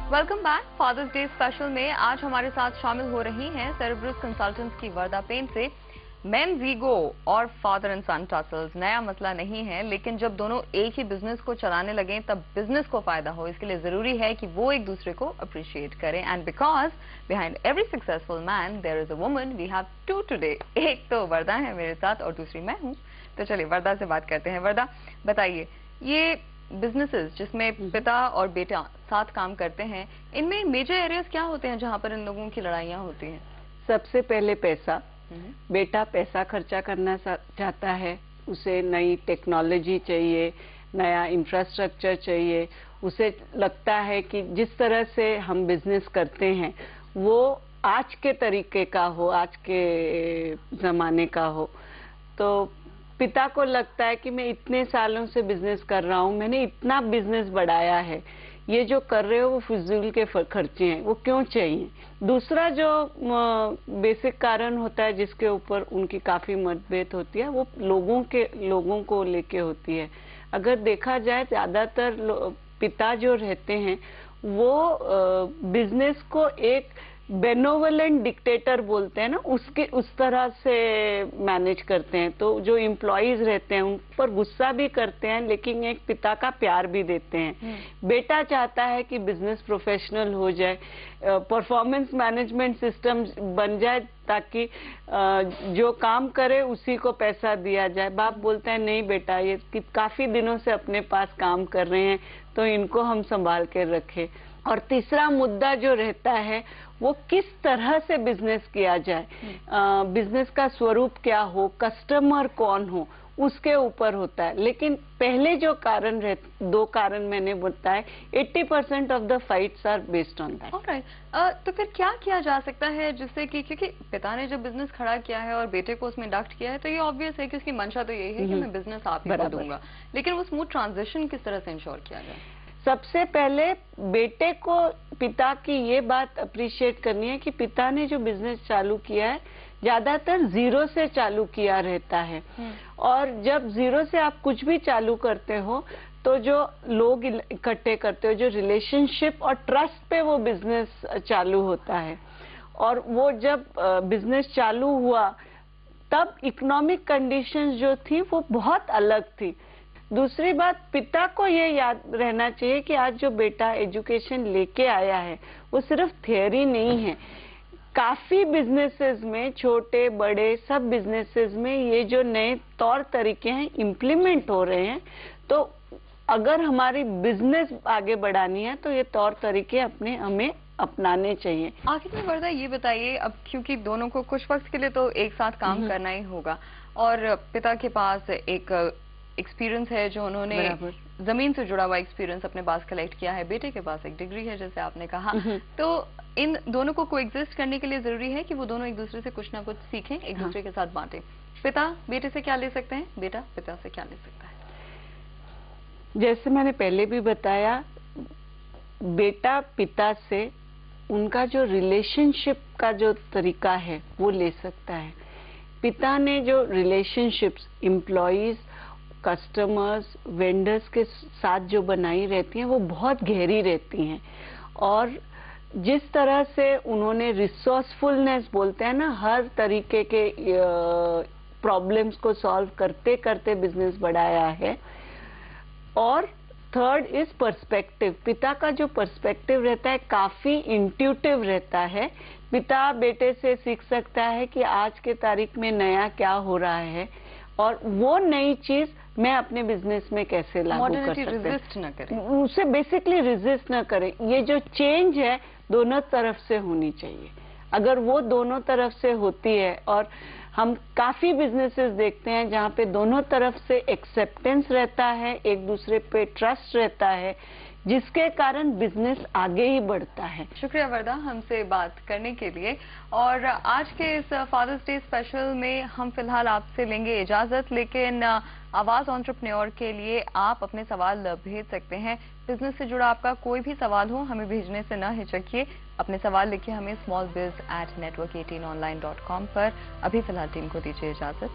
Welcome back. Father's Day special में आज हमारे साथ शामिल हो रही हैं सेरेब्रस कंसल्टेंट्स की वर्दा पेन से। मेंस ईगो और फादर एंड सन टसल्स नया मसला नहीं है, लेकिन जब दोनों एक ही बिजनेस को चलाने लगे तब बिजनेस को फायदा हो, इसके लिए जरूरी है कि वो एक दूसरे को अप्रिशिएट करें। And because behind every successful man there is a woman, we have to today. एक तो वर्दा है मेरे साथ और दूसरी मैं हूँ। तो चलिए वर्दा से बात करते हैं। वर्दा, बताइए, ये बिजनेसेस जिसमें पिता और बेटा साथ काम करते हैं, इनमें मेजर एरियाज क्या होते हैं जहां पर इन लोगों की लड़ाइयां होती हैं? सबसे पहले पैसा। बेटा पैसा खर्चा करना चाहता है, उसे नई टेक्नोलॉजी चाहिए, नया इंफ्रास्ट्रक्चर चाहिए। उसे लगता है कि जिस तरह से हम बिजनेस करते हैं वो आज के तरीके का हो, आज के जमाने का हो। तो पिता को लगता है कि मैं इतने सालों से बिजनेस कर रहा हूँ, मैंने इतना बिजनेस बढ़ाया है, ये जो कर रहे हो वो फिजूल के खर्चे हैं, वो क्यों चाहिए। दूसरा जो बेसिक कारण होता है जिसके ऊपर उनकी काफी मतभेद होती है, वो लोगों को लेके होती है। अगर देखा जाए ज्यादातर पिता जो रहते हैं वो बिजनेस को एक बेनोवलेंट डिक्टेटर बोलते हैं ना, उस तरह से मैनेज करते हैं। तो जो एम्प्लॉइज रहते हैं उन पर गुस्सा भी करते हैं, लेकिन एक पिता का प्यार भी देते हैं। बेटा चाहता है कि बिजनेस प्रोफेशनल हो जाए, परफॉर्मेंस मैनेजमेंट सिस्टम बन जाए, ताकि जो काम करे उसी को पैसा दिया जाए। बाप बोलता है नहीं बेटा, ये काफी दिनों से अपने पास काम कर रहे हैं तो इनको हम संभाल के रखें। और तीसरा मुद्दा जो रहता है वो किस तरह से बिजनेस किया जाए, बिजनेस का स्वरूप क्या हो, कस्टमर कौन हो, उसके ऊपर होता है। लेकिन पहले जो कारण दो कारण मैंने बताए, 80% of the fights are based on that. Alright, तो फिर क्या किया जा सकता है जिससे कि, क्योंकि पिता ने जब बिजनेस खड़ा किया है और बेटे को उसमें इंडक्ट किया है, तो ये ऑब्वियस है कि उसकी मंशा तो यही है कि मैं बिजनेस आप ही को दूंगा, लेकिन वो स्मूथ ट्रांजिशन किस तरह से इंश्योर किया जाए? सबसे पहले बेटे को पिता की ये बात अप्रिशिएट करनी है कि पिता ने जो बिजनेस चालू किया है ज्यादातर जीरो से चालू किया रहता है। और जब जीरो से आप कुछ भी चालू करते हो तो जो लोग इकट्ठे करते हो, जो रिलेशनशिप और ट्रस्ट पे वो बिजनेस चालू होता है। और वो जब बिजनेस चालू हुआ तब इकोनॉमिक कंडीशंस जो थी वो बहुत अलग थी। दूसरी बात, पिता को ये याद रहना चाहिए कि आज जो बेटा एजुकेशन लेके आया है वो सिर्फ थियरी नहीं है। काफी बिजनेसेस में, छोटे बड़े सब बिजनेसेस में ये जो नए तौर तरीके हैं इम्प्लीमेंट हो रहे हैं। तो अगर हमारी बिजनेस आगे बढ़ानी है तो ये तौर तरीके हमें अपनाने चाहिए। आखिर में वर्दा ये बताइए, अब क्योंकि दोनों को कुछ वक्त के लिए तो एक साथ काम करना ही होगा, और पिता के पास एक एक्सपीरियंस है जो उन्होंने जमीन से जुड़ा हुआ एक्सपीरियंस अपने पास कलेक्ट किया है, बेटे के पास एक डिग्री है जैसे आपने कहा, तो इन दोनों को कोएग्जिस्ट करने के लिए जरूरी है कि वो दोनों एक दूसरे से कुछ ना कुछ सीखें, एक दूसरे के साथ बांटें। पिता बेटे से क्या ले सकते हैं, बेटा पिता से क्या ले सकता है? जैसे मैंने पहले भी बताया, बेटा पिता से उनका जो रिलेशनशिप का जो तरीका है वो ले सकता है। पिता ने जो रिलेशनशिप्स एम्प्लॉइज, कस्टमर्स, वेंडर्स के साथ जो बनाई रहती हैं वो बहुत गहरी रहती हैं। और जिस तरह से उन्होंने रिसोर्सफुलनेस बोलते हैं ना, हर तरीके के प्रॉब्लम्स को सॉल्व करते करते बिजनेस बढ़ाया है। और थर्ड इज पर्सपेक्टिव। पिता का जो पर्सपेक्टिव रहता है काफी इंट्यूटिव रहता है। पिता बेटे से सीख सकता है कि आज के तारीख में नया क्या हो रहा है और वो नई चीज मैं अपने बिजनेस में कैसे लागू कर सकते हैं। रेजिस्ट न करें, उसे बेसिकली रेजिस्ट न करें। ये जो चेंज है दोनों तरफ से होनी चाहिए। अगर वो दोनों तरफ से होती है, और हम काफी बिजनेसेस देखते हैं जहाँ पे दोनों तरफ से एक्सेप्टेंस रहता है, एक दूसरे पे ट्रस्ट रहता है, जिसके कारण बिजनेस आगे ही बढ़ता है। शुक्रिया वर्दा हमसे बात करने के लिए। और आज के इस फादर्स डे स्पेशल में हम फिलहाल आपसे लेंगे इजाजत, लेकिन आवाज एंटरप्रेन्योर के लिए आप अपने सवाल भेज सकते हैं। बिजनेस से जुड़ा आपका कोई भी सवाल हो हमें भेजने से न हिचकिए। अपने सवाल लिखिए हमें smallbiz@network18online.com पर। अभी फिलहाल टीम को दीजिए इजाजत।